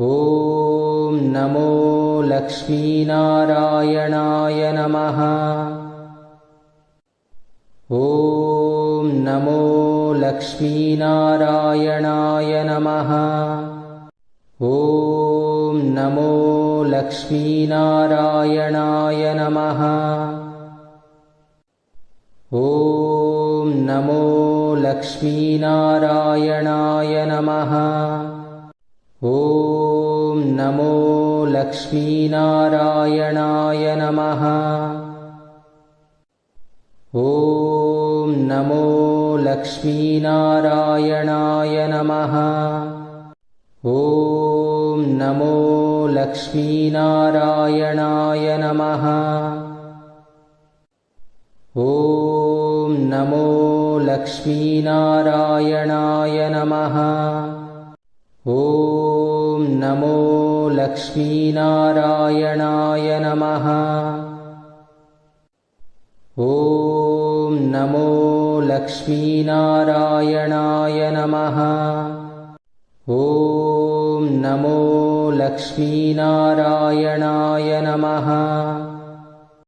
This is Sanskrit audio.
ॐ नमो लक्ष्मीनारायणाय नमः। ॐ नमो लक्ष्मीनारायणाय नमः। ॐ नमो लक्ष्मीनारायणाय नमः। ॐ नमो लक्ष्मीनारायणाय नमः। ॐ नमो लक्ष्मीनारायणाय नमः। ॐ नमो लक्ष्मीनारायणाय नमः। ॐ नमो लक्ष्मीनारायणाय नमः। ॐ नमो लक्ष्मीनारायणाय नमः। ॐ नमो लक्ष्मीनारायणाय नमः। ॐ नमो लक्ष्मीनारायणाय नमः। ॐ नमो लक्ष्मीनारायणाय नमः।